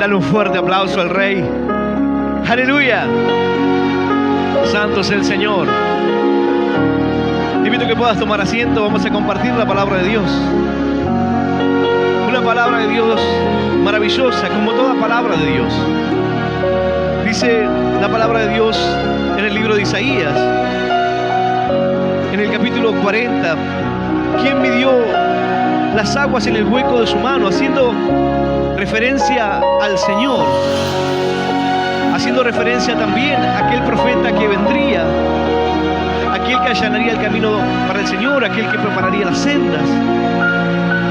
Dale un fuerte aplauso al Rey. ¡Aleluya! Santo es el Señor. Te invito a que puedas tomar asiento. Vamos a compartir la palabra de Dios. Una palabra de Dios maravillosa, como toda palabra de Dios. Dice la palabra de Dios en el libro de Isaías, en el capítulo 40, ¿quién midió las aguas en el hueco de su mano? Haciendo referencia al Señor, haciendo referencia también a aquel profeta que vendría, aquel que allanaría el camino para el Señor, aquel que prepararía las sendas,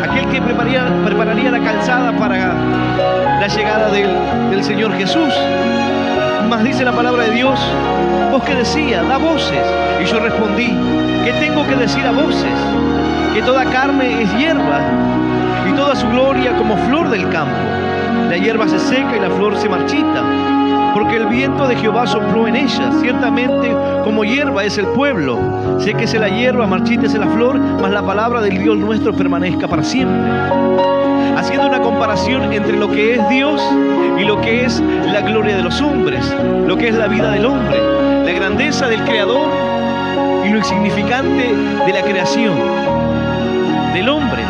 aquel que prepararía la calzada para la llegada del Señor Jesús. Más dice la palabra de Dios: vos que decía, da voces. Y yo respondí, ¿qué tengo que decir a voces? Que toda carne es hierba, y toda su gloria como flor del campo. La hierba se seca y la flor se marchita, porque el viento de Jehová sopló en ella. Ciertamente como hierba es el pueblo. Séquese la hierba, marchítese la flor, mas la palabra del Dios nuestro permanezca para siempre. Haciendo una comparación entre lo que es Dios y lo que es la gloria de los hombres, lo que es la vida del hombre, la grandeza del Creador y lo insignificante de la creación del hombre.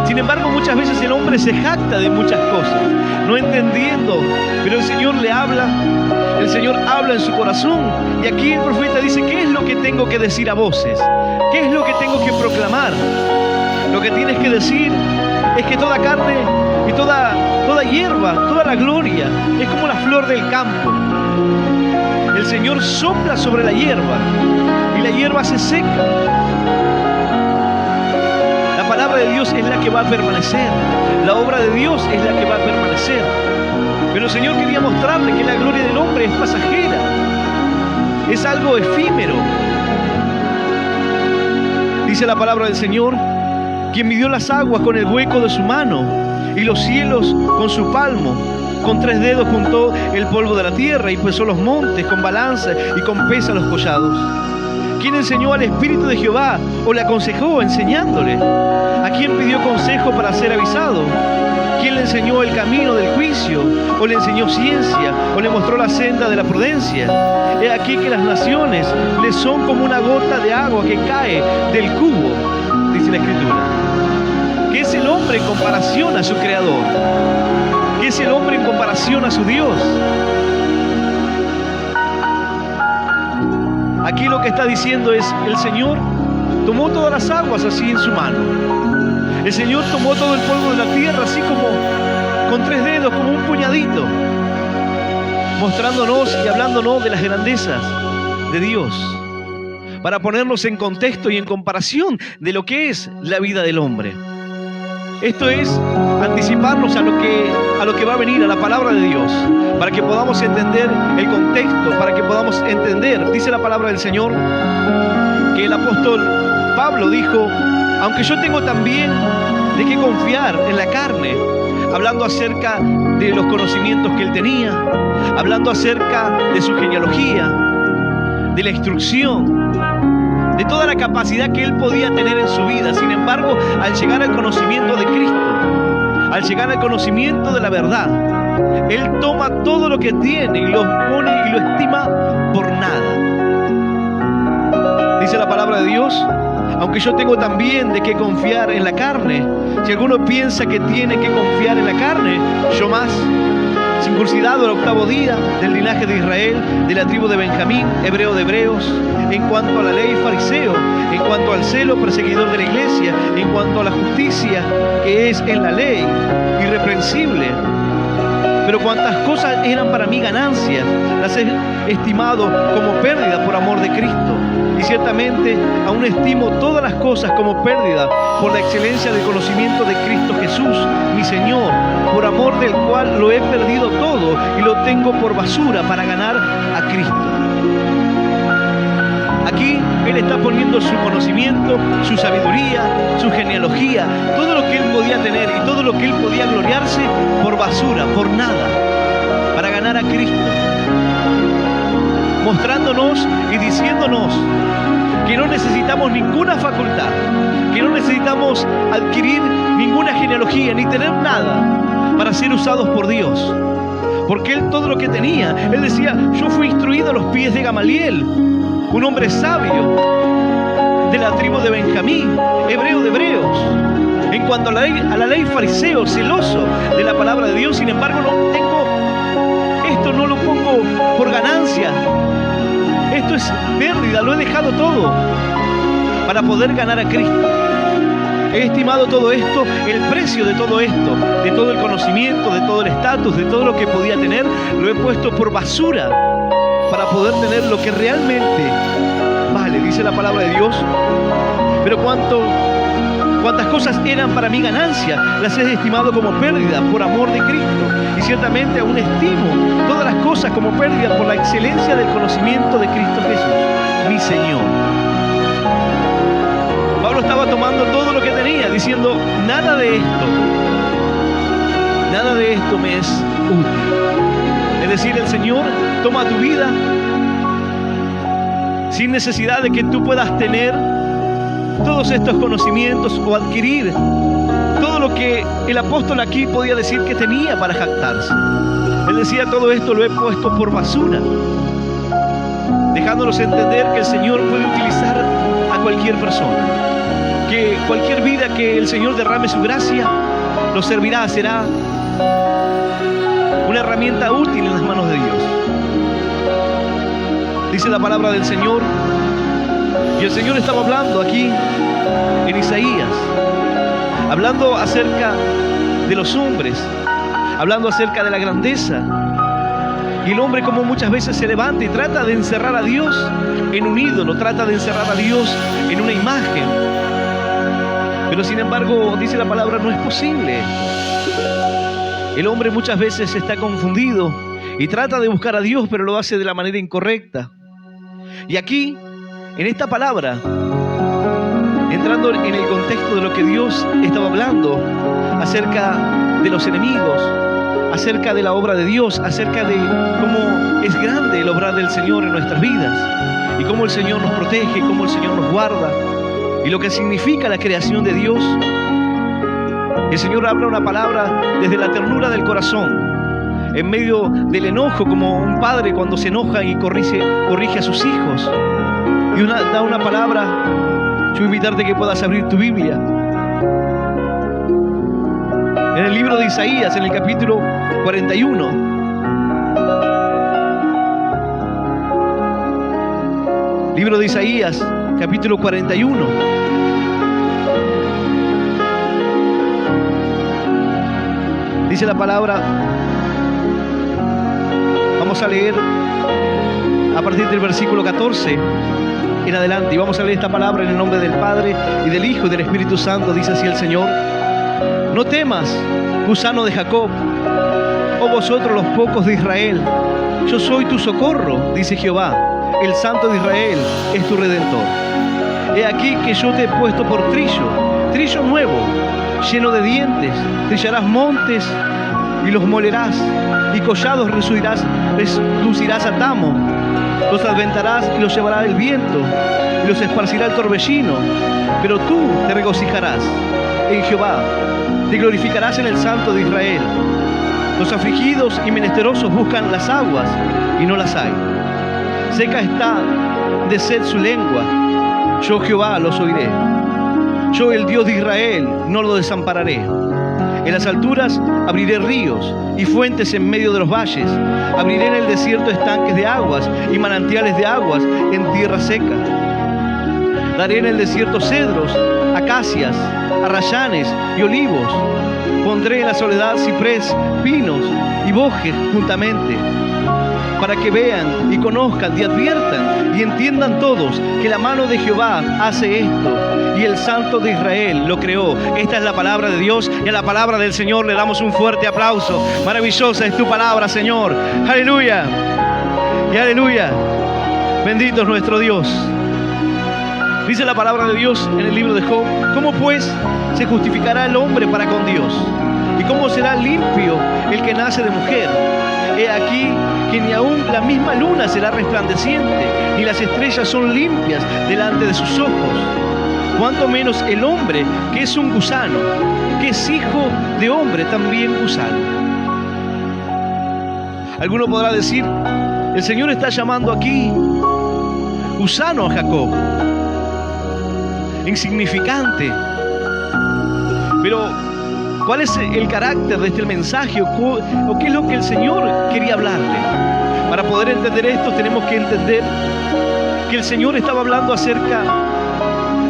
Sin embargo, muchas veces el hombre se jacta de muchas cosas, no entendiendo, pero el Señor le habla, el Señor habla en su corazón. Y aquí el profeta dice: ¿qué es lo que tengo que decir a voces? ¿Qué es lo que tengo que proclamar? Lo que tienes que decir es que toda carne y toda hierba, toda la gloria, es como la flor del campo. El Señor sopla sobre la hierba y la hierba se seca. La palabra de Dios es la que va a permanecer. La obra de Dios es la que va a permanecer. Pero el Señor quería mostrarle que la gloria del hombre es pasajera. Es algo efímero. Dice la palabra del Señor: quien midió las aguas con el hueco de su mano y los cielos con su palmo. Con 3 dedos juntó el polvo de la tierra y pesó los montes con balanza y con pesa los collados. ¿Quién enseñó al Espíritu de Jehová o le aconsejó enseñándole? ¿A quién pidió consejo para ser avisado? ¿Quién le enseñó el camino del juicio? ¿O le enseñó ciencia? ¿O le mostró la senda de la prudencia? He aquí que las naciones le son como una gota de agua que cae del cubo, dice la Escritura. ¿Qué es el hombre en comparación a su Creador? ¿Qué es el hombre en comparación a su Dios? Aquí lo que está diciendo es: el Señor tomó todas las aguas así en su mano. El Señor tomó todo el polvo de la tierra así como con 3 dedos, como un puñadito, mostrándonos y hablándonos de las grandezas de Dios, para ponernos en contexto y en comparación de lo que es la vida del hombre. Esto es anticiparnos a lo que va a venir, a la palabra de Dios, para que podamos entender el contexto, para que podamos entender. Dice la palabra del Señor que el apóstol Pablo dijo: aunque yo tengo también de qué confiar en la carne, hablando acerca de los conocimientos que él tenía, hablando acerca de su genealogía, de la instrucción, de toda la capacidad que él podía tener en su vida. Sin embargo, al llegar al conocimiento de Cristo, al llegar al conocimiento de la verdad, él toma todo lo que tiene y lo pone y lo estima por nada. Dice la palabra de Dios: aunque yo tengo también de qué confiar en la carne. Si alguno piensa que tiene que confiar en la carne, yo más, circuncidado el 8º día, del linaje de Israel, de la tribu de Benjamín, hebreo de hebreos, en cuanto a la ley, fariseo, en cuanto al celo, perseguidor de la iglesia, en cuanto a la justicia que es en la ley, irreprensible. Pero cuantas cosas eran para mí ganancias, las he estimado como pérdida por amor de Cristo. Y ciertamente aún estimo todas las cosas como pérdida por la excelencia del conocimiento de Cristo Jesús, mi Señor, por amor del cual lo he perdido todo y lo tengo por basura para ganar a Cristo. Aquí él está poniendo su conocimiento, su sabiduría, su genealogía, todo lo que él podía tener y todo lo que él podía gloriarse por basura, por nada, para ganar a Cristo. Mostrándonos y diciéndonos que no necesitamos ninguna facultad, que no necesitamos adquirir ninguna genealogía ni tener nada para ser usados por Dios. Porque él todo lo que tenía, él decía, yo fui instruido a los pies de Gamaliel, un hombre sabio de la tribu de Benjamín, hebreo de hebreos. En cuanto a la ley fariseo, celoso de la palabra de Dios, sin embargo esto no lo pongo por ganancia. Esto es pérdida, lo he dejado todo para poder ganar a Cristo. He estimado todo esto, el precio de todo esto, de todo el conocimiento, de todo el estatus, de todo lo que podía tener, lo he puesto por basura para poder tener lo que realmente vale, dice la palabra de Dios. Pero cuántas cosas eran para mí ganancia, las he estimado como pérdida por amor de Cristo. Y ciertamente aún estimo todas las cosas como pérdida por la excelencia del conocimiento de Cristo Jesús, mi Señor. Pablo estaba tomando todo lo que tenía, diciendo, nada de esto me es útil. Es decir, el Señor toma tu vida sin necesidad de que tú puedas tener todos estos conocimientos o adquirir todo lo que el apóstol aquí podía decir que tenía para jactarse. Él decía, todo esto lo he puesto por basura, dejándonos entender que el Señor puede utilizar a cualquier persona, que cualquier vida que el Señor derrame su gracia nos servirá, será una herramienta útil en las manos de Dios. Dice la palabra del Señor, y el Señor estaba hablando aquí en Isaías, hablando acerca de los hombres, hablando acerca de la grandeza. Y el hombre, como muchas veces se levanta y trata de encerrar a Dios en un ídolo, trata de encerrar a Dios en una imagen. Pero sin embargo, dice la palabra, no es posible. El hombre muchas veces está confundido y trata de buscar a Dios, pero lo hace de la manera incorrecta. Y aquí, en esta palabra, entrando en el contexto de lo que Dios estaba hablando acerca de los enemigos, acerca de la obra de Dios, acerca de cómo es grande el obrar del Señor en nuestras vidas y cómo el Señor nos protege, cómo el Señor nos guarda y lo que significa la creación de Dios. El Señor habla una palabra desde la ternura del corazón, en medio del enojo, como un padre cuando se enoja y corrige a sus hijos, y da una palabra. Yo invitarte que puedas abrir tu Biblia en el libro de Isaías, en el capítulo 41. Libro de Isaías, capítulo 41. Dice la palabra, vamos a leer a partir del versículo 14 en adelante, y vamos a leer esta palabra en el nombre del Padre y del Hijo y del Espíritu Santo. Dice así el Señor: no temas, gusano de Jacob, oh vosotros los pocos de Israel, yo soy tu socorro, dice Jehová, el Santo de Israel es tu Redentor. He aquí que yo te he puesto por trillo nuevo, lleno de dientes, trillarás montes y los molerás, y collados reducirás a tamo, los adventarás y los llevará el viento, y los esparcirá el torbellino, pero tú te regocijarás en Jehová, te glorificarás en el Santo de Israel. Los afligidos y menesterosos buscan las aguas, y no las hay. Seca está de sed su lengua, yo Jehová los oiré. Yo, el Dios de Israel, no lo desampararé. En las alturas abriré ríos y fuentes en medio de los valles. Abriré en el desierto estanques de aguas y manantiales de aguas en tierra seca. Daré en el desierto cedros, acacias, arrayanes y olivos. Pondré en la soledad ciprés, pinos y bojes juntamente, para que vean y conozcan y adviertan y entiendan todos que la mano de Jehová hace esto, y el Santo de Israel lo creó. Esta es la palabra de Dios, y a la palabra del Señor le damos un fuerte aplauso. Maravillosa es tu palabra, Señor. Aleluya y aleluya. Bendito es nuestro Dios. Dice la palabra de Dios en el libro de Job: ¿cómo pues se justificará el hombre para con Dios? ¿Y cómo será limpio el que nace de mujer? He aquí que ni aun la misma luna será resplandeciente, ni las estrellas son limpias delante de sus ojos. Cuanto menos el hombre, que es un gusano, que es hijo de hombre, también gusano. Alguno podrá decir, el Señor está llamando aquí gusano a Jacob, insignificante. Pero, ¿cuál es el carácter de este mensaje? ¿O qué es lo que el Señor quería hablarle? Para poder entender esto, tenemos que entender que el Señor estaba hablando acerca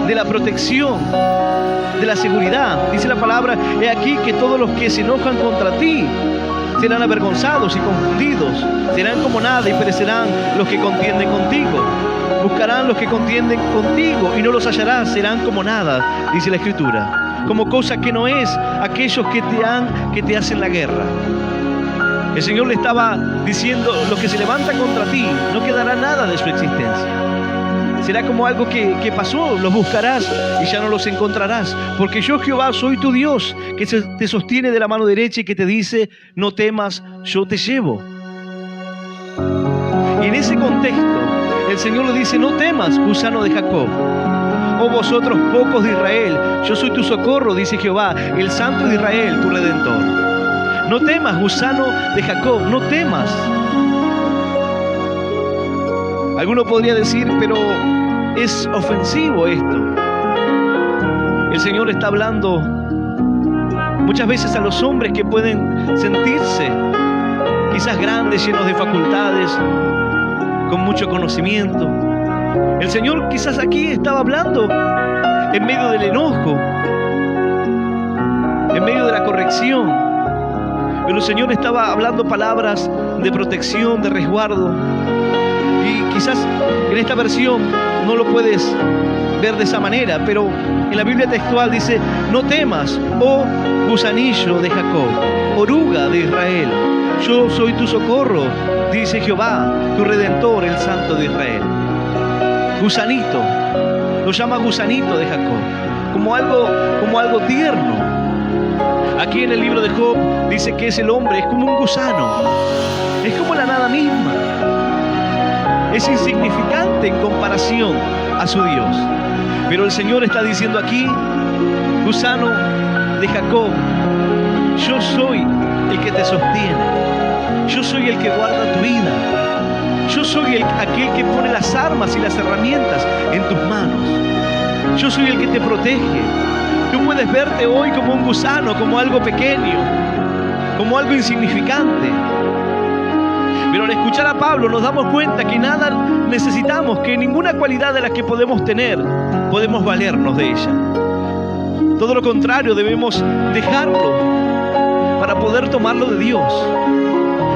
de la protección, de la seguridad. Dice la palabra, he aquí que todos los que se enojan contra ti serán avergonzados y confundidos, serán como nada y perecerán los que contienden contigo. Buscarán los que contienden contigo y no los hallarás, serán como nada, dice la Escritura, como cosa que no es aquellos que te hacen la guerra. El Señor le estaba diciendo, los que se levantan contra ti, no quedará nada de su existencia. Será como algo que pasó, los buscarás y ya no los encontrarás, porque yo Jehová soy tu Dios, que te sostiene de la mano derecha y que te dice, no temas, yo te llevo. Y en ese contexto, el Señor le dice, no temas, gusano de Jacob, oh vosotros pocos de Israel, yo soy tu socorro, dice Jehová, el Santo de Israel, tu Redentor. No temas, gusano de Jacob, no temas. Alguno podría decir, pero es ofensivo esto. El Señor está hablando muchas veces a los hombres que pueden sentirse quizás grandes, llenos de facultades, con mucho conocimiento. El Señor quizás aquí estaba hablando en medio del enojo, en medio de la corrección, pero el Señor estaba hablando palabras de protección, de resguardo. Y quizás en esta versión no lo puedes ver de esa manera, pero en la Biblia textual dice, no temas, oh gusanillo de Jacob, oruga de Israel, yo soy tu socorro, dice Jehová, tu Redentor, el Santo de Israel. Gusanito, lo llama gusanito de Jacob, como algo tierno. Aquí en el libro de Job dice que es el hombre, es como un gusano, es como la nada misma. Es insignificante en comparación a su Dios. Pero el Señor está diciendo aquí, gusano de Jacob, yo soy el que te sostiene. Yo soy el que guarda tu vida. Yo soy aquel que pone las armas y las herramientas en tus manos. Yo soy el que te protege. Tú puedes verte hoy como un gusano, como algo pequeño, como algo insignificante. Pero al escuchar a Pablo nos damos cuenta que nada necesitamos, que ninguna cualidad de las que podemos tener, podemos valernos de ella. Todo lo contrario, debemos dejarlo para poder tomarlo de Dios,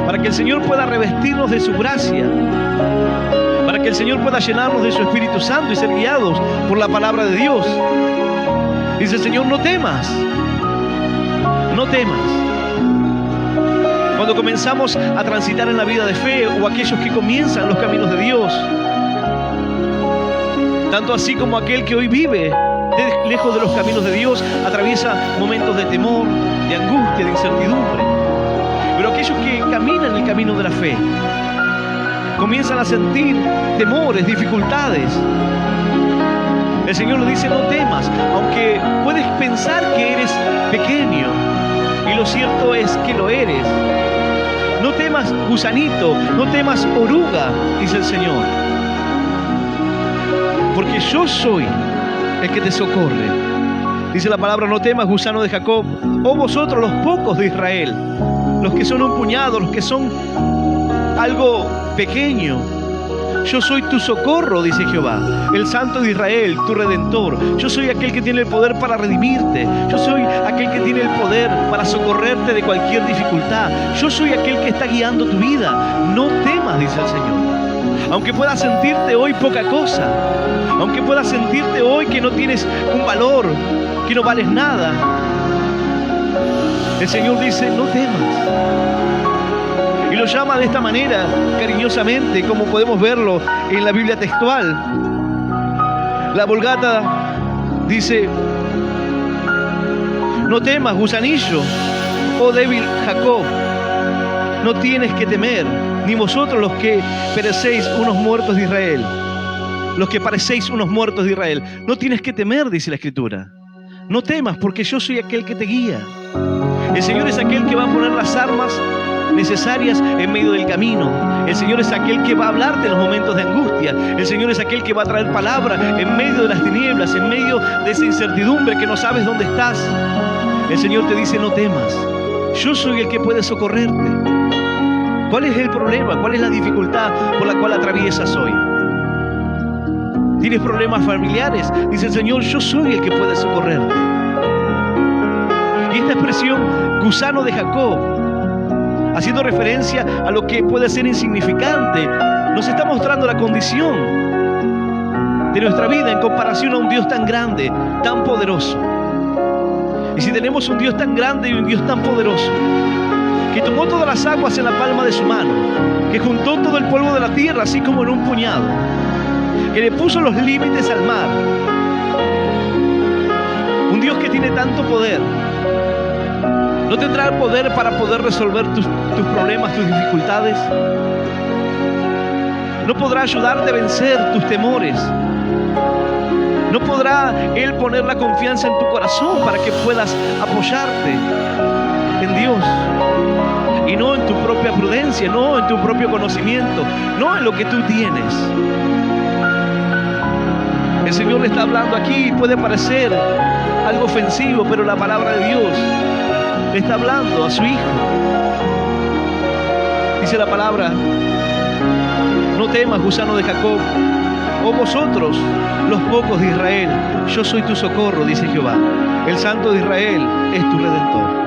para que el Señor pueda revestirnos de su gracia, para que el Señor pueda llenarnos de su Espíritu Santo y ser guiados por la palabra de Dios. Dice el Señor, no temas, no temas. Cuando comenzamos a transitar en la vida de fe, o aquellos que comienzan los caminos de Dios, tanto así como aquel que hoy vive lejos de los caminos de Dios, atraviesa momentos de temor, de angustia, de incertidumbre. Pero aquellos que caminan el camino de la fe, comienzan a sentir temores, dificultades. El Señor le dice, no temas, aunque puedes pensar que eres pequeño, y lo cierto es que lo eres. No temas, gusanito, no temas, oruga, dice el Señor, porque yo soy el que te socorre. Dice la palabra, no temas, gusano de Jacob, oh vosotros los pocos de Israel, los que son un puñado, los que son algo pequeño. Yo soy tu socorro, dice Jehová, el Santo de Israel, tu Redentor. Yo soy aquel que tiene el poder para redimirte. Yo soy aquel que tiene el poder para socorrerte de cualquier dificultad. Yo soy aquel que está guiando tu vida. No temas, dice el Señor. Aunque puedas sentirte hoy poca cosa, aunque puedas sentirte hoy que no tienes un valor, que no vales nada, el Señor dice, no temas. Y lo llama de esta manera, cariñosamente, como podemos verlo en la Biblia textual. La Vulgata dice, no temas, gusanillo, oh débil Jacob, no tienes que temer, ni vosotros los que perecéis unos muertos de Israel, los que parecéis unos muertos de Israel, no tienes que temer, dice la Escritura. No temas, porque yo soy aquel que te guía. El Señor es aquel que va a poner las armas necesarias en medio del camino. El Señor es aquel que va a hablarte en los momentos de angustia. El Señor es aquel que va a traer palabra en medio de las tinieblas, en medio de esa incertidumbre que no sabes dónde estás. El Señor te dice: no temas, yo soy el que puede socorrerte. ¿Cuál es el problema? ¿Cuál es la dificultad por la cual atraviesas hoy? ¿Tienes problemas familiares? Dice el Señor: yo soy el que puede socorrerte. Y esta expresión, gusano de Jacob, haciendo referencia a lo que puede ser insignificante, nos está mostrando la condición de nuestra vida en comparación a un Dios tan grande, tan poderoso. Y si tenemos un Dios tan grande y un Dios tan poderoso, que tomó todas las aguas en la palma de su mano, que juntó todo el polvo de la tierra así como en un puñado, que le puso los límites al mar, un Dios que tiene tanto poder, ¿no tendrá el poder para poder resolver tus problemas, tus dificultades? ¿No podrá ayudarte a vencer tus temores? ¿No podrá Él poner la confianza en tu corazón para que puedas apoyarte en Dios? Y no en tu propia prudencia, no en tu propio conocimiento, no en lo que tú tienes. El Señor le está hablando aquí, puede parecer algo ofensivo, pero la palabra de Dios le está hablando a su Hijo. Dice la palabra: no temas, gusano de Jacob, o vosotros, los pocos de Israel, yo soy tu socorro, dice Jehová. El Santo de Israel es tu Redentor.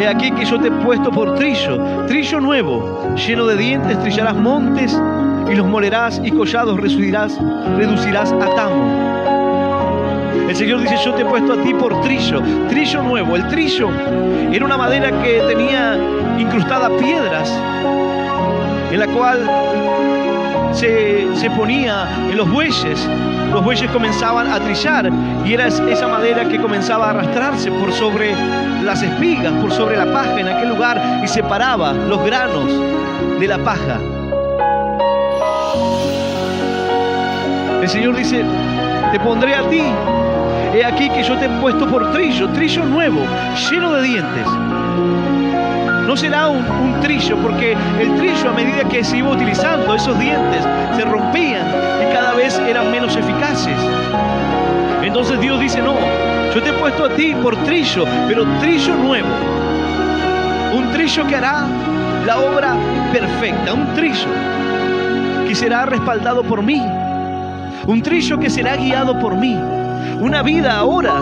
He aquí que yo te he puesto por trillo nuevo, lleno de dientes, trillarás montes y los molerás, y collados reducirás a tamo. El Señor dice: yo te he puesto a ti por trillo nuevo. El trillo era una madera que tenía incrustada piedras, en la cual se ponía en los bueyes. Los bueyes comenzaban a trillar y era esa madera que comenzaba a arrastrarse por sobre las espigas, por sobre la paja en aquel lugar, y separaba los granos de la paja. El Señor dice: te pondré a ti. He aquí que yo te he puesto por trillo nuevo, lleno de dientes. No será un trillo, porque el trillo, a medida que se iba utilizando, esos dientes se rompían y cada vez eran menos eficaces. Entonces Dios dice: no, yo te he puesto a ti por trillo, pero trillo nuevo. Un trillo que hará la obra perfecta, un trillo que será respaldado por mí, un trillo que será guiado por mí. Una vida ahora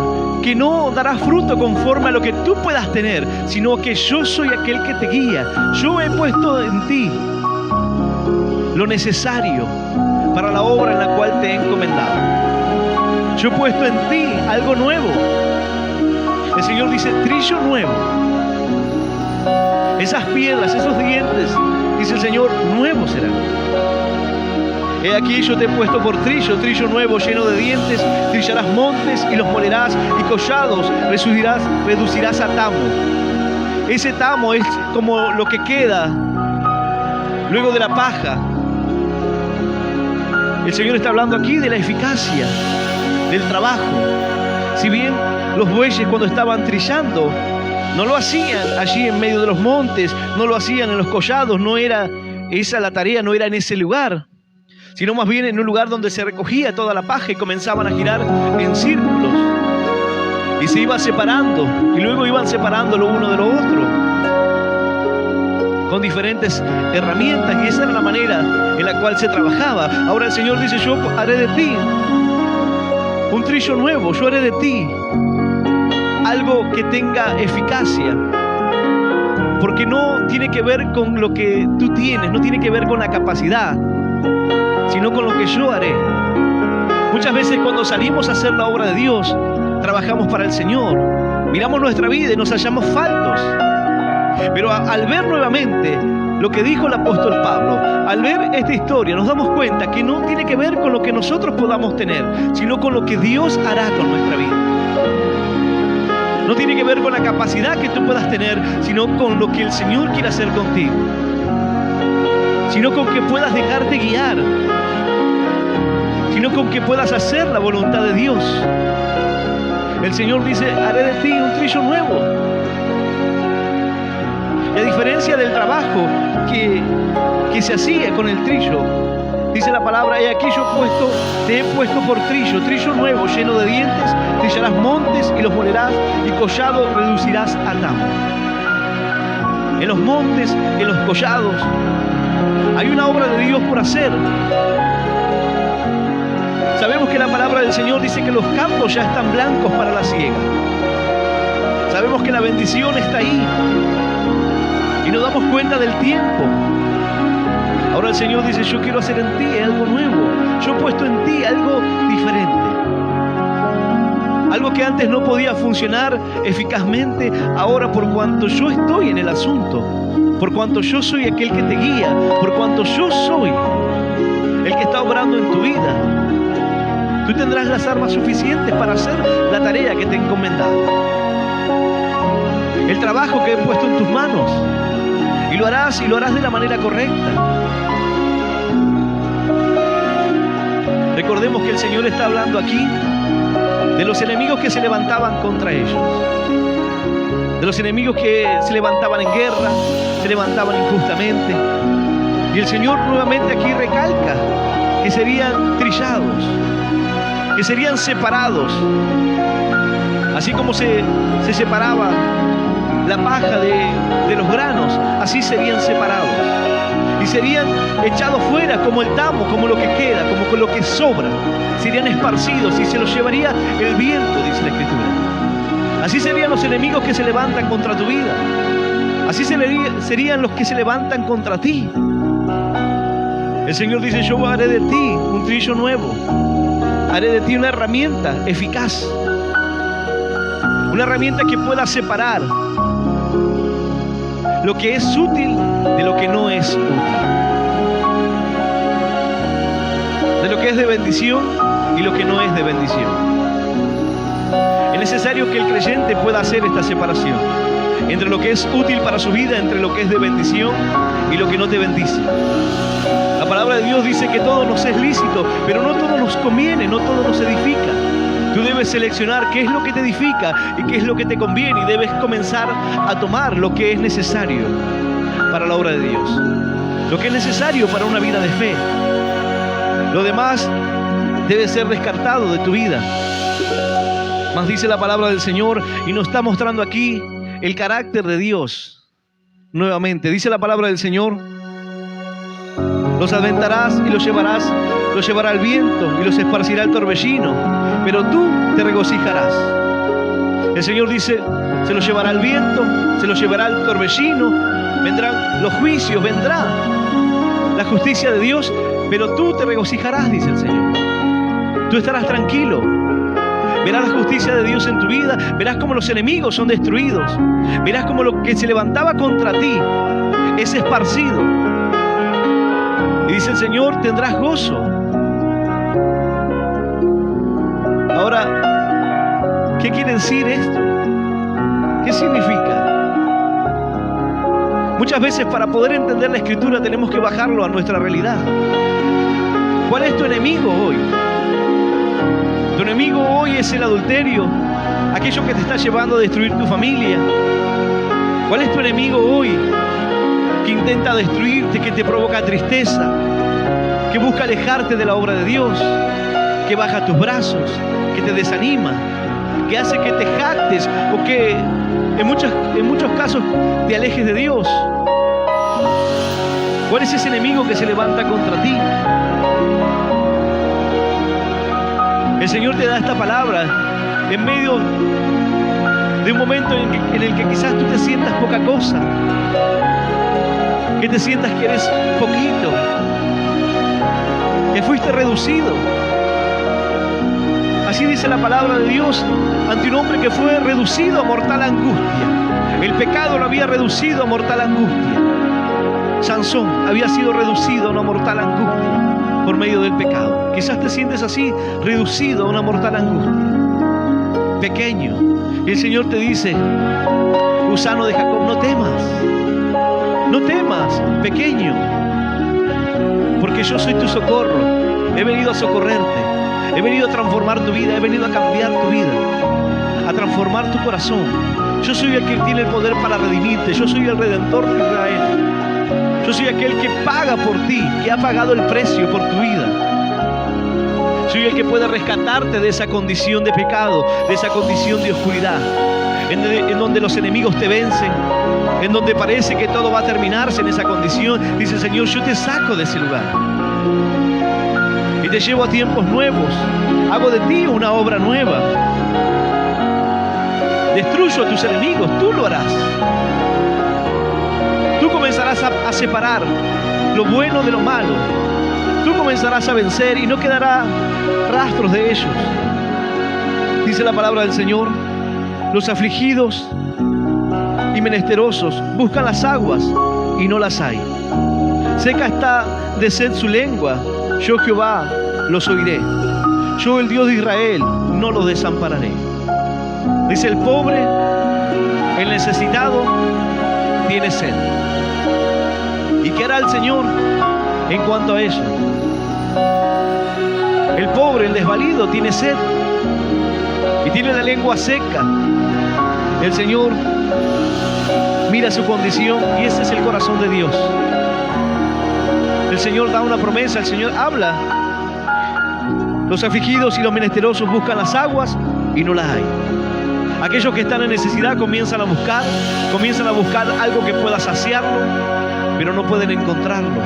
que no dará fruto conforme a lo que tú puedas tener, sino que yo soy aquel que te guía. Yo he puesto en ti lo necesario para la obra en la cual te he encomendado. Yo he puesto en ti algo nuevo. El Señor dice: trillo nuevo. Esas piedras, esos dientes, dice el Señor, nuevos serán. He aquí yo te he puesto por trillo nuevo, lleno de dientes, trillarás montes y los molerás, y collados reducirás a tamo. Ese tamo es como lo que queda luego de la paja. El Señor está hablando aquí de la eficacia del trabajo. Si bien los bueyes, cuando estaban trillando, no lo hacían allí en medio de los montes, no lo hacían en los collados, no era esa la tarea, no era en ese lugar, sino más bien en un lugar donde se recogía toda la paja y comenzaban a girar en círculos. Y se iba separando, y luego iban separando lo uno de lo otro, con diferentes herramientas, y esa era la manera en la cual se trabajaba. Ahora el Señor dice: yo haré de ti un trillo nuevo, yo haré de ti algo que tenga eficacia, porque no tiene que ver con lo que tú tienes, no tiene que ver con la capacidad, sino con lo que yo haré. Muchas veces cuando salimos a hacer la obra de Dios, trabajamos para el Señor, miramos nuestra vida y nos hallamos faltos. Pero al ver nuevamente lo que dijo el apóstol Pablo, al ver esta historia, nos damos cuenta que no tiene que ver con lo que nosotros podamos tener, sino con lo que Dios hará con nuestra vida. No tiene que ver con la capacidad que tú puedas tener, sino con lo que el Señor quiere hacer contigo, sino con que puedas dejarte guiar, sino con que puedas hacer la voluntad de Dios. El Señor dice: haré de ti un trillo nuevo. Y a diferencia del trabajo que se hacía con el trillo, dice la palabra: he aquí te he puesto por trillo nuevo, lleno de dientes, trillarás montes y los molerás, y collado reducirás a tamo. En los montes, en los collados, hay una obra de Dios por hacer. Sabemos que la palabra del Señor dice que los campos ya están blancos para la siega. Sabemos que la bendición está ahí y nos damos cuenta del tiempo. Ahora el Señor dice: yo quiero hacer en ti algo nuevo. Yo he puesto en ti algo diferente. Algo que antes no podía funcionar eficazmente, ahora por cuanto yo estoy en el asunto, por cuanto yo soy aquel que te guía, por cuanto yo soy el que está obrando en tu vida, tú tendrás las armas suficientes para hacer la tarea que te he encomendado. El trabajo que he puesto en tus manos. Y lo harás de la manera correcta. Recordemos que el Señor está hablando aquí de los enemigos que se levantaban contra ellos. De los enemigos que se levantaban en guerra, se levantaban injustamente. Y el Señor nuevamente aquí recalca que serían trillados, que serían separados. Así como se separaba la paja de los granos, así serían separados. Y serían echados fuera como el tamo, como lo que queda, como lo que sobra. Serían esparcidos y se los llevaría el viento, dice la Escritura. Así serían los enemigos que se levantan contra tu vida. Así serían los que se levantan contra ti. El Señor dice: yo haré de ti un trillo nuevo. Haré de ti una herramienta eficaz. Una herramienta que pueda separar lo que es útil de lo que no es útil. De lo que es de bendición y lo que no es de bendición. Es necesario que el creyente pueda hacer esta separación entre lo que es útil para su vida, entre lo que es de bendición y lo que no te bendice. La palabra de Dios dice que todo nos es lícito, pero no todo nos conviene, no todo nos edifica. Tú debes seleccionar qué es lo que te edifica y qué es lo que te conviene, y debes comenzar a tomar lo que es necesario para la obra de Dios, lo que es necesario para una vida de fe. Lo demás debe ser descartado de tu vida. Mas dice la palabra del Señor, y nos está mostrando aquí el carácter de Dios. Nuevamente, dice la palabra del Señor: los aventarás y los llevará el viento y los esparcirá el torbellino, pero tú te regocijarás. El Señor dice: se los llevará el viento, se los llevará el torbellino, vendrán los juicios, vendrá la justicia de Dios, pero tú te regocijarás, dice el Señor. Tú estarás tranquilo. Verás la justicia de Dios en tu vida, verás cómo los enemigos son destruidos, verás cómo lo que se levantaba contra ti es esparcido. Y dice el Señor: tendrás gozo. Ahora, ¿qué quiere decir esto? ¿Qué significa? Muchas veces, para poder entender la Escritura, tenemos que bajarlo a nuestra realidad. ¿Cuál es tu enemigo hoy? Tu enemigo hoy es el adulterio, aquello que te está llevando a destruir tu familia. ¿Cuál es tu enemigo hoy? Que intenta destruirte, que te provoca tristeza, que busca alejarte de la obra de Dios, que baja tus brazos, que te desanima, que hace que te jactes o que en muchos casos te alejes de Dios. ¿Cuál es ese enemigo que se levanta contra ti? El Señor te da esta palabra en medio de un momento en el que quizás tú te sientas poca cosa, que te sientas que eres poquito, que fuiste reducido. Así dice la palabra de Dios ante un hombre que fue reducido a mortal angustia. El pecado lo había reducido a mortal angustia. Sansón había sido reducido a una mortal angustia por medio del pecado. Quizás te sientes así, reducido a una mortal angustia, pequeño. Y el Señor te dice: gusano de Jacob, no temas, pequeño, porque yo soy tu socorro. He venido a socorrerte, he venido a transformar tu vida, he venido a cambiar tu vida, a transformar tu corazón. Yo soy el que tiene el poder para redimirte. Yo soy el Redentor de Israel. Yo soy aquel que paga por ti, que ha pagado el precio por tu vida. Soy el que puede rescatarte de esa condición de pecado, de esa condición de oscuridad, en donde los enemigos te vencen, en donde parece que todo va a terminarse en esa condición. Dice el Señor, yo te saco de ese lugar y te llevo a tiempos nuevos. Hago de ti una obra nueva. Destruyo a tus enemigos, tú lo harás. Tú comenzarás a separar lo bueno de lo malo. Tú comenzarás a vencer y no quedará rastros de ellos. Dice la palabra del Señor, los afligidos y menesterosos buscan las aguas y no las hay. Seca está de sed su lengua, yo Jehová los oiré. Yo el Dios de Israel no los desampararé. Dice el pobre, el necesitado, tiene sed. ¿Y qué hará el Señor en cuanto a eso? El pobre, el desvalido, tiene sed y tiene la lengua seca. El Señor mira su condición y ese es el corazón de Dios. El Señor da una promesa, el Señor habla. Los afligidos y los menesterosos buscan las aguas y no las hay. Aquellos que están en necesidad comienzan a buscar algo que pueda saciarlo, pero no pueden encontrarlo,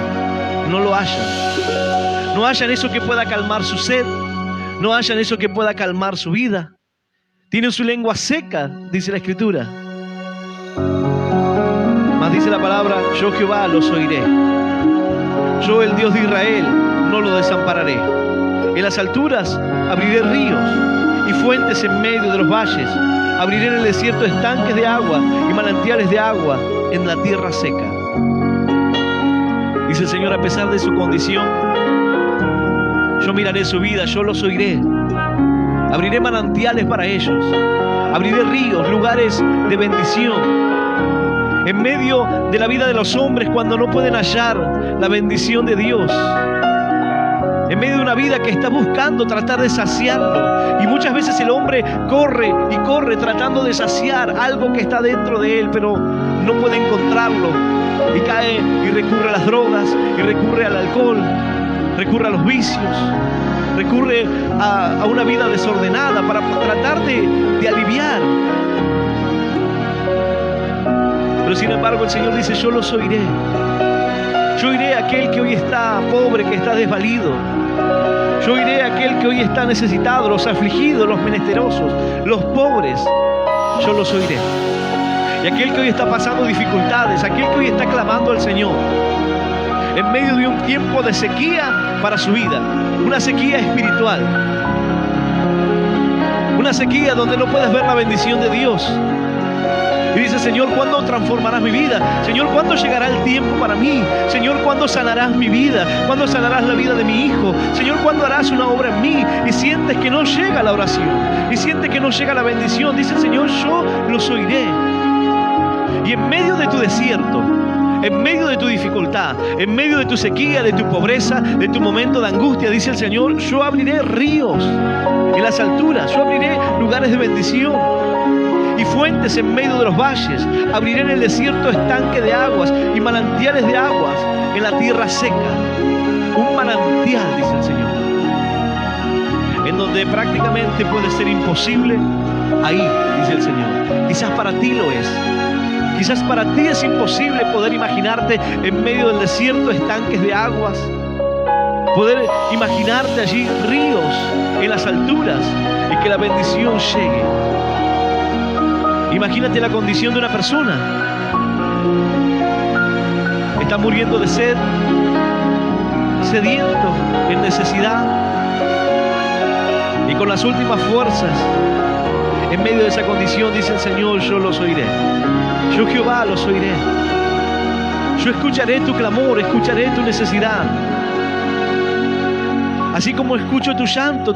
no lo hallan. No hallan eso que pueda calmar su sed, no hallan eso que pueda calmar su vida. Tienen su lengua seca, dice la Escritura. Mas dice la palabra, yo Jehová los oiré. Yo el Dios de Israel no lo desampararé. En las alturas abriré ríos y fuentes en medio de los valles. Abriré en el desierto estanques de agua y manantiales de agua en la tierra seca. Dice el Señor, a pesar de su condición, yo miraré su vida, yo los oiré. Abriré manantiales para ellos. Abriré ríos, lugares de bendición. En medio de la vida de los hombres, cuando no pueden hallar la bendición de Dios. En medio de una vida que está buscando tratar de saciarlo. Y muchas veces el hombre corre y corre tratando de saciar algo que está dentro de él, pero no puede encontrarlo. Y cae y recurre a las drogas, y recurre al alcohol, recurre a los vicios, recurre a una vida desordenada para tratar de aliviar. Pero sin embargo el Señor dice, yo los oiré. Yo oiré a aquel que hoy está pobre, que está desvalido. Yo oiré a aquel que hoy está necesitado, los afligidos, los menesterosos, los pobres. Yo los oiré. Y aquel que hoy está pasando dificultades, aquel que hoy está clamando al Señor, en medio de un tiempo de sequía para su vida, una sequía espiritual, una sequía donde no puedes ver la bendición de Dios. Y dice, Señor, ¿cuándo transformarás mi vida? Señor, ¿cuándo llegará el tiempo para mí? Señor, ¿cuándo sanarás mi vida? ¿Cuándo sanarás la vida de mi hijo? Señor, ¿cuándo harás una obra en mí? Y sientes que no llega la oración, y sientes que no llega la bendición. Dice el Señor, yo los oiré. Y en medio de tu desierto, en medio de tu dificultad, en medio de tu sequía, de tu pobreza, de tu momento de angustia, dice el Señor, yo abriré ríos en las alturas, yo abriré lugares de bendición y fuentes en medio de los valles. Abriré en el desierto estanque de aguas y manantiales de aguas en la tierra seca. Un manantial, dice el Señor, en donde prácticamente puede ser imposible. Ahí, dice el Señor, quizás para ti lo es. Quizás para ti es imposible poder imaginarte en medio del desierto estanques de aguas, poder imaginarte allí ríos en las alturas y que la bendición llegue. Imagínate la condición de una persona. Está muriendo de sed, sediento, en necesidad, y con las últimas fuerzas, en medio de esa condición, dice el Señor, yo los oiré. Yo Jehová los oiré. Yo escucharé tu clamor, escucharé tu necesidad. Así como escucho tu llanto.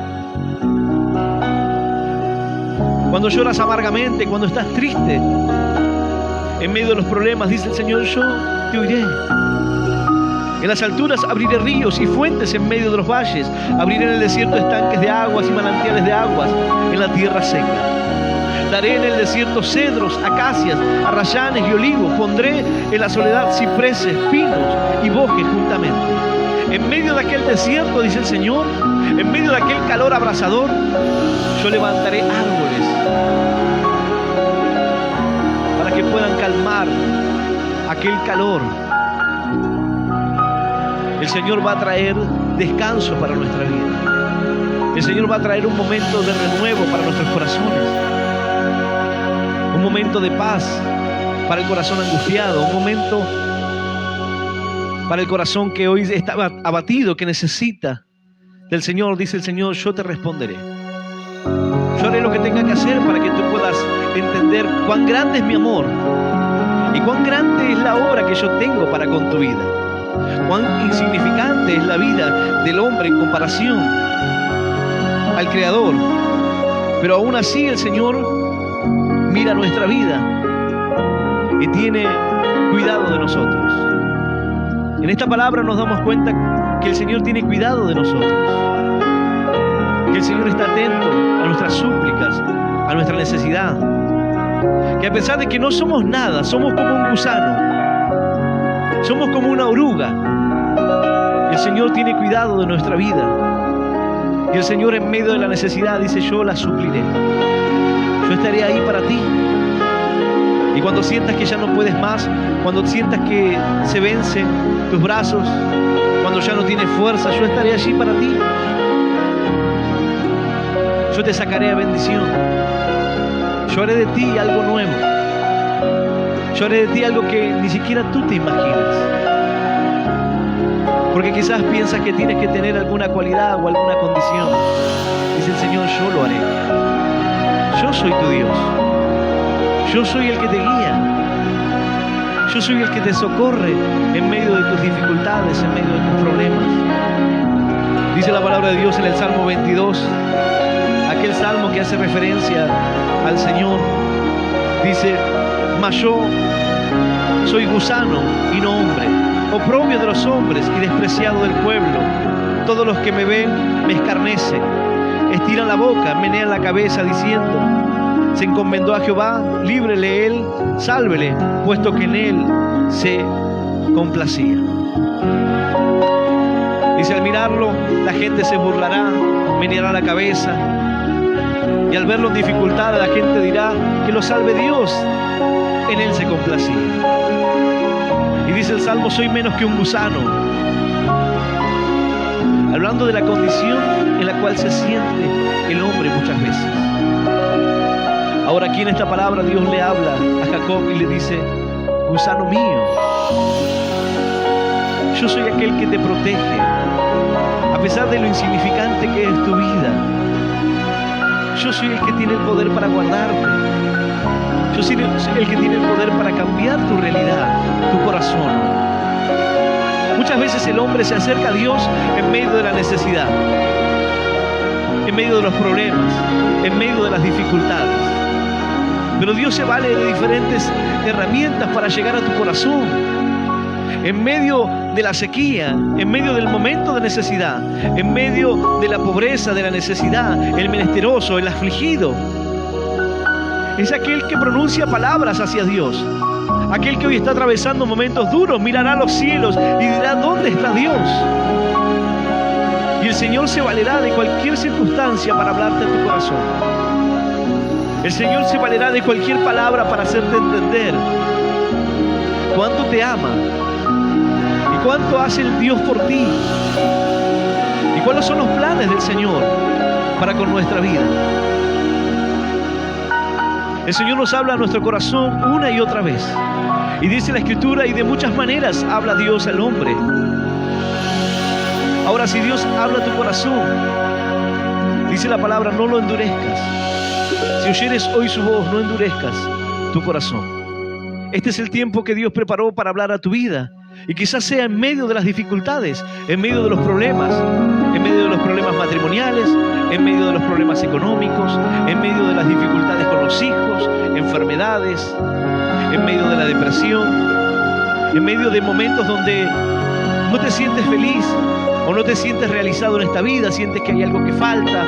Cuando lloras amargamente, cuando estás triste, en medio de los problemas, dice el Señor, yo te oiré. En las alturas abriré ríos y fuentes en medio de los valles. Abriré en el desierto estanques de aguas y manantiales de aguas en la tierra seca. Plantaré en el desierto cedros, acacias, arrayanes y olivos. Pondré en la soledad cipreses, pinos y bosques juntamente. En medio de aquel desierto, dice el Señor, en medio de aquel calor abrasador, yo levantaré árboles para que puedan calmar aquel calor. El Señor va a traer descanso para nuestra vida. El Señor va a traer un momento de renuevo para nuestros corazones. Un momento de paz para el corazón angustiado. Un momento para el corazón que hoy está abatido, que necesita del Señor. Dice el Señor, yo te responderé. Yo haré lo que tenga que hacer para que tú puedas entender cuán grande es mi amor y cuán grande es la obra que yo tengo para con tu vida. Cuán insignificante es la vida del hombre en comparación al Creador. Pero aún así el Señor mira nuestra vida y tiene cuidado de nosotros. En esta palabra nos damos cuenta que el Señor tiene cuidado de nosotros, que el Señor está atento a nuestras súplicas, a nuestra necesidad, que a pesar de que no somos nada, somos como un gusano, somos como una oruga. El Señor tiene cuidado de nuestra vida. Y el Señor en medio de la necesidad dice, yo la supliré. Yo estaré ahí para ti. Y cuando sientas que ya no puedes más, cuando sientas que se vencen tus brazos, cuando ya no tienes fuerza, yo estaré allí para ti. Yo te sacaré a bendición. Yo haré de ti algo nuevo. Yo haré de ti algo que ni siquiera tú te imaginas. Porque quizás piensas que tienes que tener alguna cualidad o alguna condición. Dice el Señor, yo lo haré. Yo soy tu Dios. Yo soy el que te guía. Yo soy el que te socorre en medio de tus dificultades, en medio de tus problemas. Dice la palabra de Dios en el Salmo 22, aquel salmo que hace referencia al Señor. Dice, mas yo soy gusano y no hombre, oprobio de los hombres y despreciado del pueblo. Todos los que me ven me escarnecen, estiran la boca, menean la cabeza diciendo, se encomendó a Jehová, líbrele él, sálvele, puesto que en él se complacía. Dice, al mirarlo, la gente se burlará, meneará la cabeza, y al verlo en dificultad, la gente dirá que lo salve Dios, en él se complacía. Y dice el Salmo, soy menos que un gusano, hablando de la condición en la cual se siente el hombre muchas veces. Ahora aquí en esta palabra Dios le habla a Jacob y le dice, gusano mío, yo soy aquel que te protege, a pesar de lo insignificante que es tu vida. Yo soy el que tiene el poder para guardarte. Yo soy el que tiene el poder para cambiar tu realidad, tu corazón. Muchas veces el hombre se acerca a Dios en medio de la necesidad, en medio de los problemas, en medio de las dificultades. Pero Dios se vale de diferentes herramientas para llegar a tu corazón. En medio de la sequía, en medio del momento de necesidad, en medio de la pobreza, de la necesidad, el menesteroso, el afligido. Es aquel que pronuncia palabras hacia Dios. Aquel que hoy está atravesando momentos duros, mirará a los cielos y dirá, ¿dónde está Dios? Y el Señor se valerá de cualquier circunstancia para hablarte a tu corazón. El Señor se valerá de cualquier palabra para hacerte entender cuánto te ama y cuánto hace el Dios por ti y cuáles son los planes del Señor para con nuestra vida. El Señor nos habla a nuestro corazón una y otra vez. Y dice la Escritura, y de muchas maneras habla Dios al hombre. Ahora, si Dios habla a tu corazón, dice la palabra, no lo endurezcas. Si oyeres hoy su voz, no endurezcas tu corazón. Este es el tiempo que Dios preparó para hablar a tu vida. Y quizás sea en medio de las dificultades, en medio de los problemas, en medio de los problemas matrimoniales, en medio de los problemas económicos, en medio de las dificultades con los hijos, enfermedades, en medio de la depresión, en medio de momentos donde no te sientes feliz o no te sientes realizado en esta vida, sientes que hay algo que falta,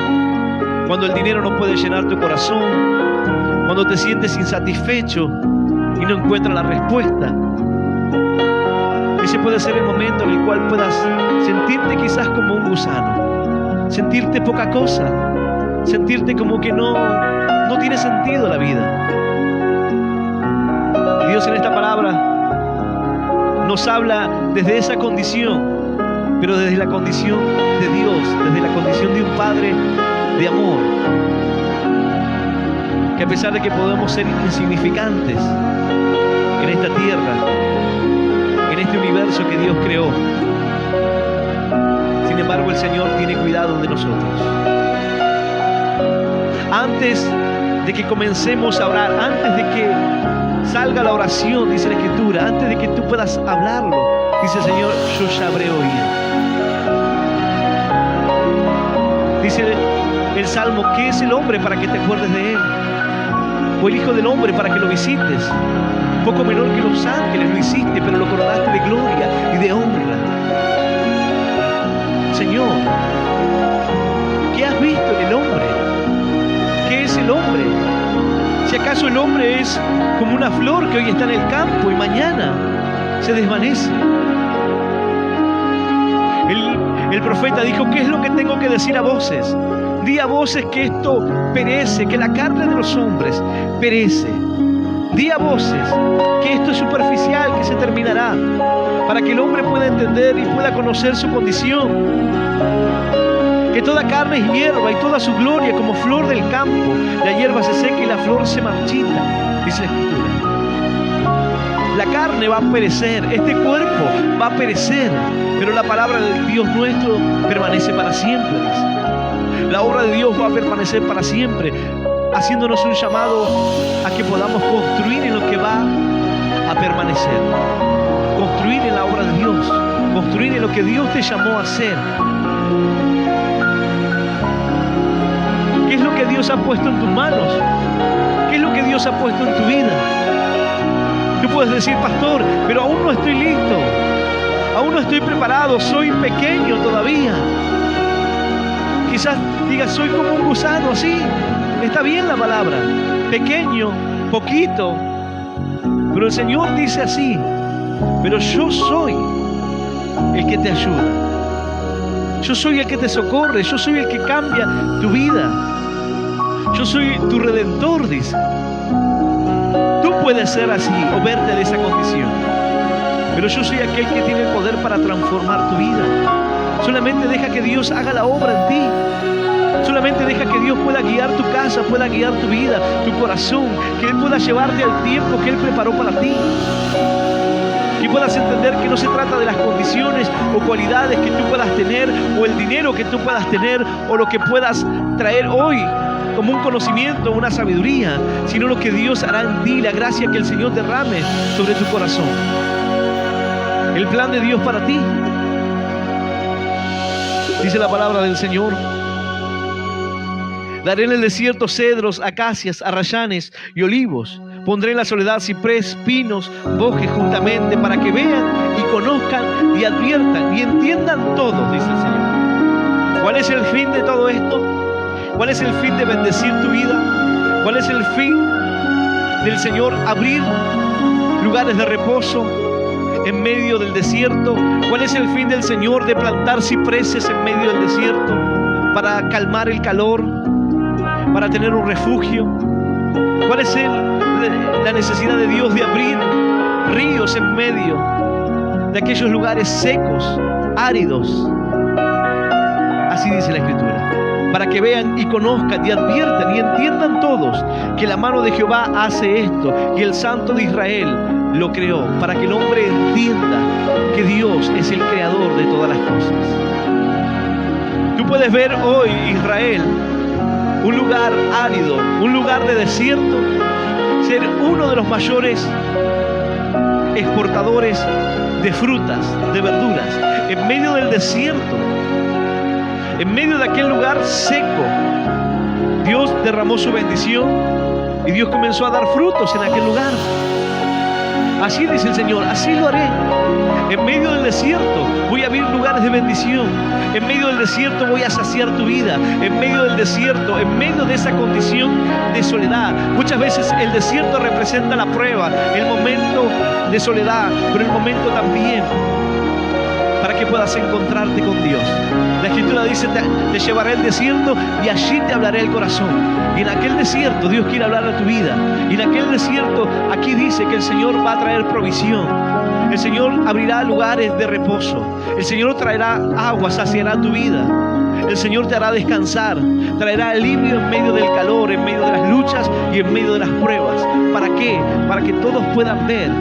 cuando el dinero no puede llenar tu corazón, Cuando te sientes insatisfecho y no encuentras la respuesta. Ese puede ser el momento en el cual puedas sentirte quizás como un gusano, sentirte poca cosa, sentirte como que no tiene sentido la vida. Y Dios en esta palabra nos habla desde esa condición, pero desde la condición de Dios, desde la condición de un Padre de amor, que a pesar de que podemos ser insignificantes en esta tierra, en este universo que Dios creó, sin embargo el Señor tiene cuidado de nosotros. Antes de que comencemos a orar, antes de que salga la oración, dice la Escritura, antes de que tú puedas hablarlo, dice el Señor, yo ya habré oído. Dice el Salmo, ¿qué es el hombre para que te acuerdes de él? O el Hijo del Hombre para que lo visites. Poco menor que los ángeles lo hiciste, pero lo coronaste de gloria y de honra. Señor, ¿qué has visto en el hombre? ¿Qué es el hombre? Si acaso el hombre es como una flor que hoy está en el campo y mañana se desvanece. El profeta dijo, ¿qué es lo que tengo que decir a voces? Di a voces que esto perece, que la carne de los hombres perece. Di a voces que esto es superficial, que se terminará, para que el hombre pueda entender y pueda conocer su condición. Que toda carne es hierba y toda su gloria como flor del campo. La hierba se seca y la flor se marchita, dice la Escritura. La carne va a perecer, este cuerpo va a perecer, pero la palabra del Dios nuestro permanece para siempre, dice. La obra de Dios va a permanecer para siempre, haciéndonos un llamado a que podamos construir en lo que va a permanecer. Construir en la obra de Dios, construir en lo que Dios te llamó a hacer. ¿Qué es lo que Dios ha puesto en tus manos? ¿Qué es lo que Dios ha puesto en tu vida? Tú puedes decir, pastor, pero aún no estoy listo, aún no estoy preparado, soy pequeño todavía. Quizás digas, soy como un gusano, sí, está bien la palabra, pequeño, poquito, pero el Señor dice así, pero yo soy el que te ayuda, yo soy el que te socorre, yo soy el que cambia tu vida, yo soy tu redentor, dice. Tú puedes ser así o verte de esa condición, pero yo soy aquel que tiene el poder para transformar tu vida. Solamente deja que Dios haga la obra en ti. Solamente deja que Dios pueda guiar tu casa, pueda guiar tu vida, tu corazón, que Él pueda llevarte al tiempo que Él preparó para ti. Que puedas entender que no se trata de las condiciones o cualidades que tú puedas tener, o el dinero que tú puedas tener, o lo que puedas traer hoy como un conocimiento, una sabiduría, sino lo que Dios hará en ti, la gracia que el Señor derrame sobre tu corazón. El plan de Dios para ti. Dice la palabra del Señor, daré en el desierto cedros, acacias, arrayanes y olivos. Pondré en la soledad ciprés, pinos, bosques juntamente, para que vean y conozcan y adviertan y entiendan todos, dice el Señor. ¿Cuál es el fin de todo esto? ¿Cuál es el fin de bendecir tu vida? ¿Cuál es el fin del Señor? Abrir lugares de reposo en medio del desierto. ¿Cuál es el fin del Señor de plantar cipreses en medio del desierto? Para calmar el calor, para tener un refugio. ¿Cuál es la necesidad de Dios de abrir ríos en medio de aquellos lugares secos, áridos? Así dice la Escritura. Para que vean y conozcan y adviertan y entiendan todos que la mano de Jehová hace esto y el Santo de Israel lo creó, para que el hombre entienda que Dios es el creador de todas las cosas. Tú puedes ver hoy, Israel, un lugar árido, un lugar de desierto, ser uno de los mayores exportadores de frutas, de verduras, en medio del desierto, en medio de aquel lugar seco. Dios derramó su bendición y Dios comenzó a dar frutos en aquel lugar. Así dice el Señor, así lo haré. En medio del desierto voy a abrir lugares de bendición. En medio del desierto voy a saciar tu vida. En medio del desierto, en medio de esa condición de soledad. Muchas veces el desierto representa la prueba, el momento de soledad, pero el momento también para que puedas encontrarte con Dios. La Escritura dice, te llevaré al desierto y allí te hablaré el corazón. Y en aquel desierto Dios quiere hablar a tu vida. Y en aquel desierto aquí dice que el Señor va a traer provisión. El Señor abrirá lugares de reposo. El Señor traerá agua, saciará tu vida. El Señor te hará descansar, traerá alivio en medio del calor, en medio de las luchas y en medio de las pruebas. ¿Para qué? Para que todos puedan ver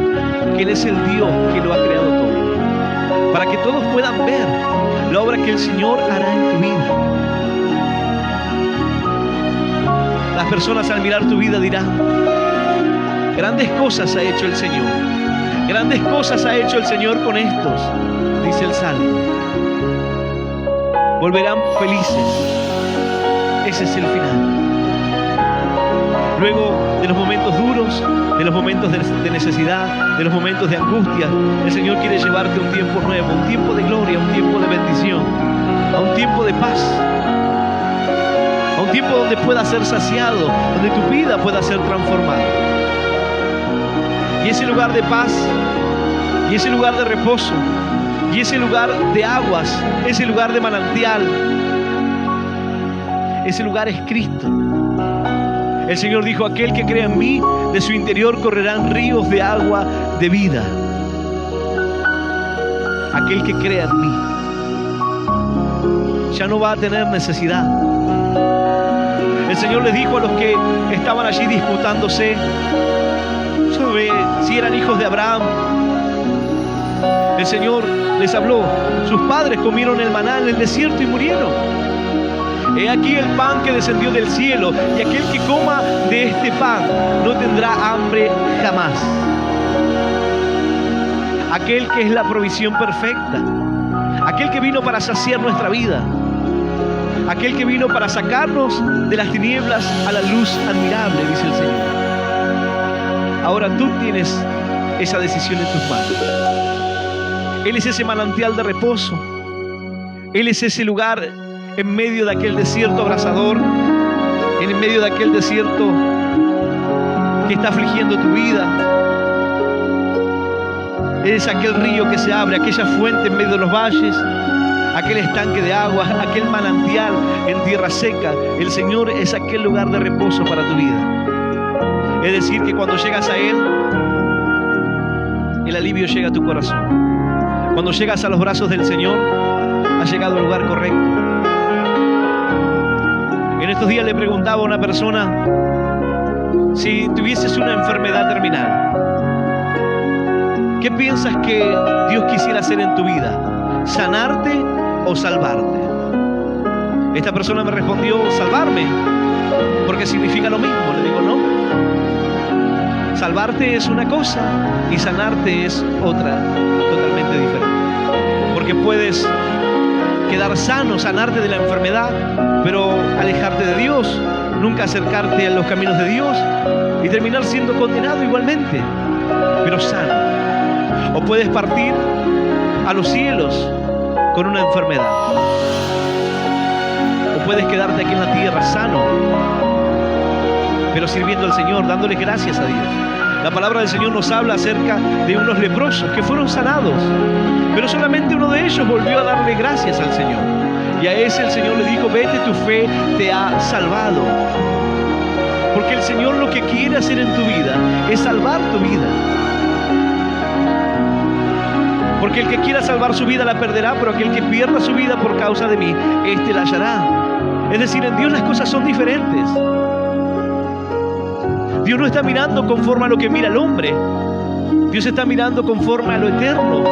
que Él es el Dios que lo ha creado todo. Para que todos puedan ver la obra que el Señor hará en tu vida. Las personas al mirar tu vida dirán, grandes cosas ha hecho el Señor. Grandes cosas ha hecho el Señor con estos, dice el Salmo. Volverán felices. Ese es el final. Luego de los momentos duros, de los momentos de necesidad, de los momentos de angustia, el Señor quiere llevarte a un tiempo nuevo, un tiempo de gloria, un tiempo de bendición, a un tiempo de paz, a un tiempo donde puedas ser saciado, donde tu vida pueda ser transformada. Y ese lugar de paz, y ese lugar de reposo, y ese lugar de aguas, ese lugar de manantial, ese lugar es Cristo. El Señor dijo, aquel que crea en mí, de su interior correrán ríos de agua de vida. Aquel que crea en mí ya no va a tener necesidad. El Señor les dijo a los que estaban allí disputándose sobre si eran hijos de Abraham. El Señor les habló, sus padres comieron el maná en el desierto y murieron. He aquí el pan que descendió del cielo, y aquel que coma de este pan no tendrá hambre jamás. Aquel que es la provisión perfecta, aquel que vino para saciar nuestra vida, aquel que vino para sacarnos de las tinieblas a la luz admirable, dice el Señor. Ahora tú tienes esa decisión en tus manos. Él es ese manantial de reposo. Él es ese lugar en medio de aquel desierto abrasador, en medio de aquel desierto que está afligiendo tu vida. Es aquel río que se abre, aquella fuente en medio de los valles, aquel estanque de agua, aquel manantial en tierra seca. El Señor es aquel lugar de reposo para tu vida. Es decir, que cuando llegas a Él, el alivio llega a tu corazón. Cuando llegas a los brazos del Señor, has llegado al lugar correcto. En estos días le preguntaba a una persona si tuvieses una enfermedad terminal, ¿qué piensas que Dios quisiera hacer en tu vida? ¿Sanarte o salvarte? Esta persona me respondió, salvarme, porque significa lo mismo. Le digo, no. Salvarte es una cosa y sanarte es otra, totalmente diferente. Porque puedes quedar sano, sanarte de la enfermedad, pero alejarte de Dios, nunca acercarte a los caminos de Dios y terminar siendo condenado igualmente, pero sano. O puedes partir a los cielos con una enfermedad, o puedes quedarte aquí en la tierra sano, pero sirviendo al Señor, dándole gracias a Dios. La palabra del Señor nos habla acerca de unos leprosos que fueron sanados, pero solamente uno de ellos volvió a darle gracias al Señor. Y a ese el Señor le dijo, vete, tu fe te ha salvado. Porque el Señor lo que quiere hacer en tu vida es salvar tu vida. Porque el que quiera salvar su vida la perderá, pero aquel que pierda su vida por causa de mí, éste la hallará. Es decir, en Dios las cosas son diferentes. Dios no está mirando conforme a lo que mira el hombre. Dios está mirando conforme a lo eterno,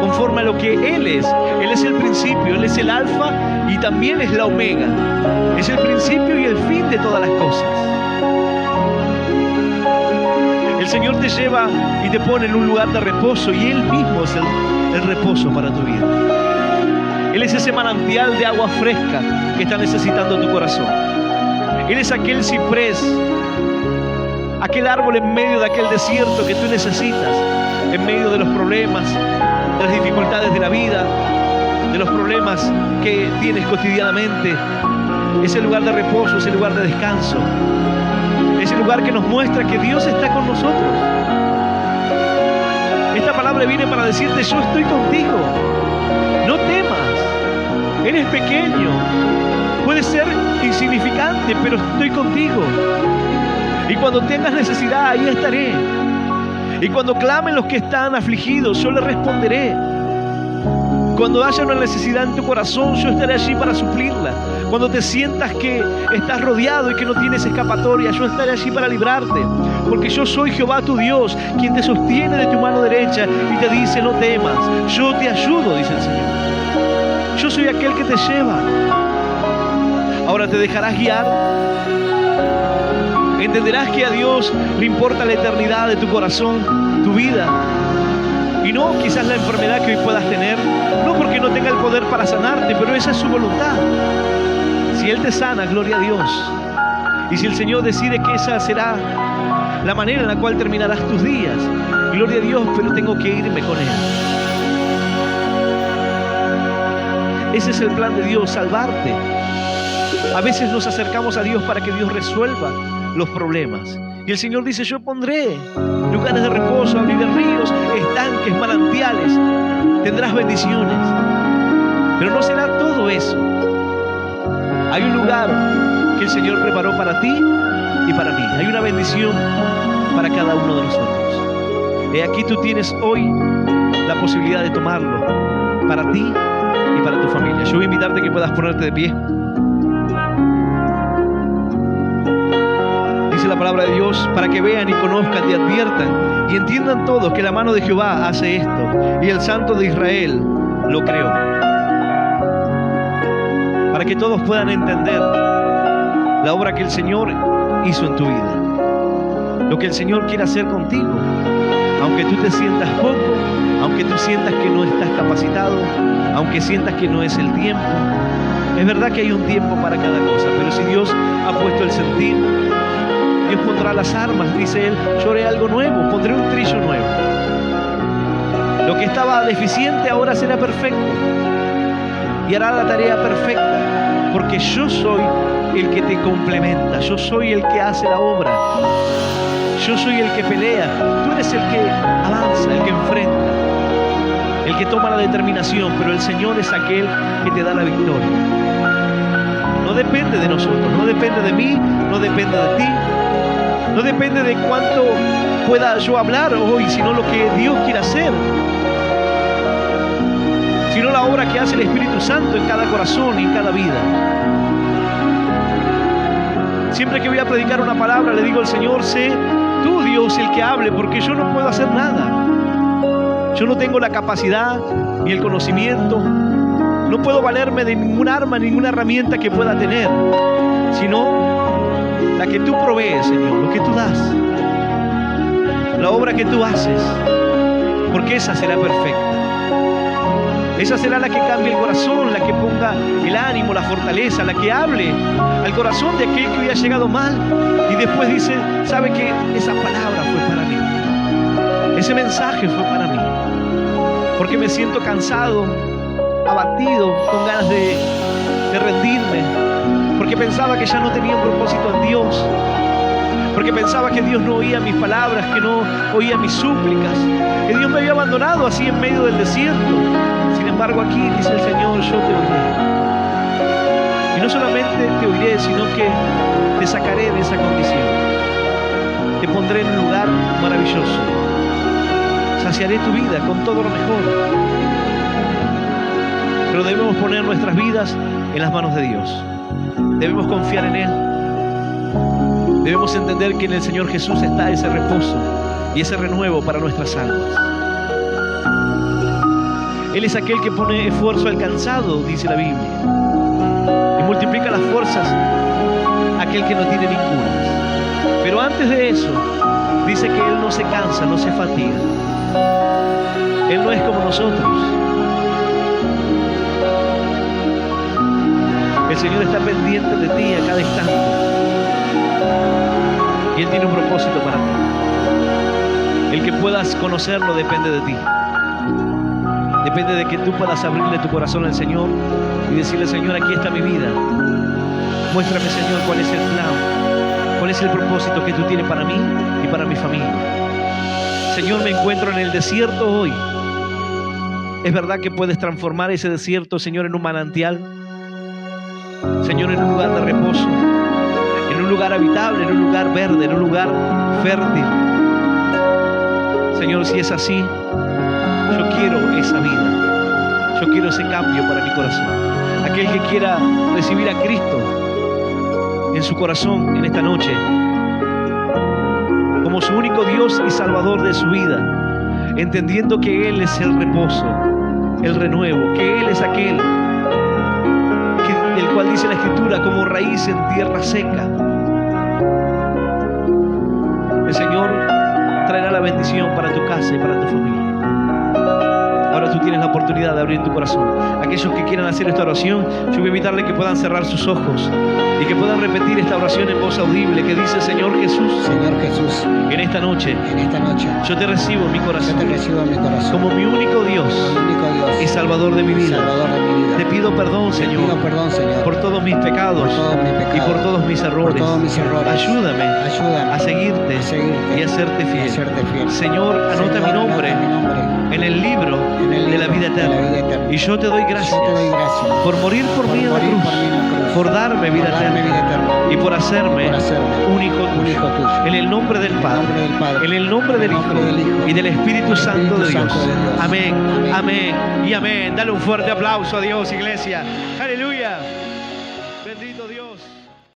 conforme a lo que Él es. Él es el principio, Él es el alfa y también es la omega. Es el principio y el fin de todas las cosas. El Señor te lleva y te pone en un lugar de reposo, y Él mismo es el reposo para tu vida. Él es ese manantial de agua fresca que está necesitando tu corazón. Él es aquel ciprés, aquel árbol en medio de aquel desierto que tú necesitas. en medio de los problemas, de las dificultades de la vida, de los problemas que tienes cotidianamente. Ese lugar de reposo, ese lugar de descanso, ese lugar que nos muestra que Dios está con nosotros. Esta palabra viene para decirte: yo estoy contigo, no temas, eres pequeño, puedes ser insignificante, pero estoy contigo. Y cuando tengas necesidad, ahí estaré. Y cuando clamen los que están afligidos, yo les responderé. Cuando haya una necesidad en tu corazón, yo estaré allí para suplirla. Cuando te sientas que estás rodeado y que no tienes escapatoria, yo estaré allí para librarte. Porque yo soy Jehová tu Dios, quien te sostiene de tu mano derecha y te dice: no temas, yo te ayudo, dice el Señor. Yo soy aquel que te lleva. Ahora te dejarás guiar. Entenderás que a Dios le importa la eternidad de tu corazón, tu vida. Y no quizás la enfermedad que hoy puedas tener, no porque no tenga el poder para sanarte, pero esa es su voluntad. Si Él te sana, gloria a Dios. Y si el Señor decide que esa será la manera en la cual terminarás tus días, gloria a Dios, pero tengo que irme con Él. Ese es el plan de Dios, salvarte. A veces nos acercamos a Dios para que Dios resuelva los problemas. Y el Señor dice: yo pondré lugares de reposo, abriré ríos, estanques, manantiales. Tendrás bendiciones. Pero no será todo eso. Hay un lugar que el Señor preparó para ti y para mí. Hay una bendición para cada uno de nosotros. Y aquí tú tienes hoy la posibilidad de tomarlo para ti y para tu familia. Yo voy a invitarte a que puedas ponerte de pie. La palabra de Dios para que vean y conozcan y adviertan y entiendan todos que la mano de Jehová hace esto y el Santo de Israel lo creó, para que todos puedan entender la obra que el Señor hizo en tu vida, lo que el Señor quiere hacer contigo, aunque tú te sientas poco, aunque tú sientas que no estás capacitado, aunque sientas que no es el tiempo. Es verdad que hay un tiempo para cada cosa, pero si Dios ha puesto el sentir, Dios pondrá las armas, dice Él. Yo haré algo nuevo, pondré un trillo nuevo. Lo que estaba deficiente ahora será perfecto y hará la tarea perfecta, porque yo soy el que te complementa, yo soy el que hace la obra, yo soy el que pelea, tú eres el que avanza, el que enfrenta, el que toma la determinación, pero el Señor es aquel que te da la victoria. No depende de nosotros, no depende de mí, no depende de ti. No depende de cuánto pueda yo hablar hoy, sino lo que Dios quiere hacer. Sino la obra que hace el Espíritu Santo en cada corazón y en cada vida. Siempre que voy a predicar una palabra, le digo al Señor: sé tú, Dios, el que hable, porque yo no puedo hacer nada. Yo no tengo la capacidad ni el conocimiento. No puedo valerme de ningún arma, ninguna herramienta que pueda tener, sino la que tú provees, Señor, lo que tú das, la obra que tú haces, porque esa será perfecta. Esa será la que cambie el corazón, la que ponga el ánimo, la fortaleza, la que hable al corazón de aquel que hoy ha llegado mal y después dice: ¿sabe qué? Esa palabra fue para mí, ese mensaje fue para mí, porque me siento cansado, abatido, con ganas de rendirme, porque pensaba que ya no tenía un propósito en Dios, porque pensaba que Dios no oía mis palabras, que no oía mis súplicas, que Dios me había abandonado así en medio del desierto. Sin embargo, aquí dice el Señor: yo te oiré. Y no solamente te oiré, sino que te sacaré de esa condición. Te pondré en un lugar maravilloso. Saciaré tu vida con todo lo mejor. Pero debemos poner nuestras vidas en las manos de Dios. Debemos confiar en Él. Debemos entender que en el Señor Jesús está ese reposo y ese renuevo para nuestras almas. Él es aquel que pone esfuerzo al cansado, dice la Biblia, y multiplica las fuerzas a aquel que no tiene ninguna. Pero antes de eso, dice que Él no se cansa, no se fatiga. Él no es como nosotros. El Señor está pendiente de ti a cada instante. Y Él tiene un propósito para ti. El que puedas conocerlo depende de ti. Depende de que tú puedas abrirle tu corazón al Señor y decirle: Señor, aquí está mi vida. Muéstrame, Señor, cuál es el plan, cuál es el propósito que tú tienes para mí y para mi familia. Señor, me encuentro en el desierto hoy. Es verdad que puedes transformar ese desierto, Señor, en un manantial. Señor, en un lugar de reposo, en un lugar habitable, en un lugar verde, en un lugar fértil. Señor, si es así, yo quiero esa vida. Yo quiero ese cambio para mi corazón. Aquel que quiera recibir a Cristo en su corazón en esta noche, como su único Dios y Salvador de su vida, entendiendo que Él es el reposo, el renuevo, que Él es aquel del cual dice la Escritura, como raíz en tierra seca. El Señor traerá la bendición para tu casa y para tu familia. Ahora tú tienes la oportunidad de abrir tu corazón. Aquellos que quieran hacer esta oración, yo voy a invitarles que puedan cerrar sus ojos y que puedan repetir esta oración en voz audible que dice: Señor Jesús, en esta noche, yo te recibo en mi corazón, como mi único Dios y Salvador de mi vida. Te pido perdón, Señor, por todos mis pecados y por todos mis errores. Ayúdame a seguirte y a serte fiel. Señor, anota mi nombre en el libro de la vida eterna. Y yo te doy gracias por morir por mí en la cruz, por darme vida eterna y por hacerme un hijo tuyo. En el nombre del Padre, en el nombre del Hijo y del Espíritu Santo de Dios. Amén, amén y amén. Dale un fuerte aplauso a Dios, iglesia. Aleluya.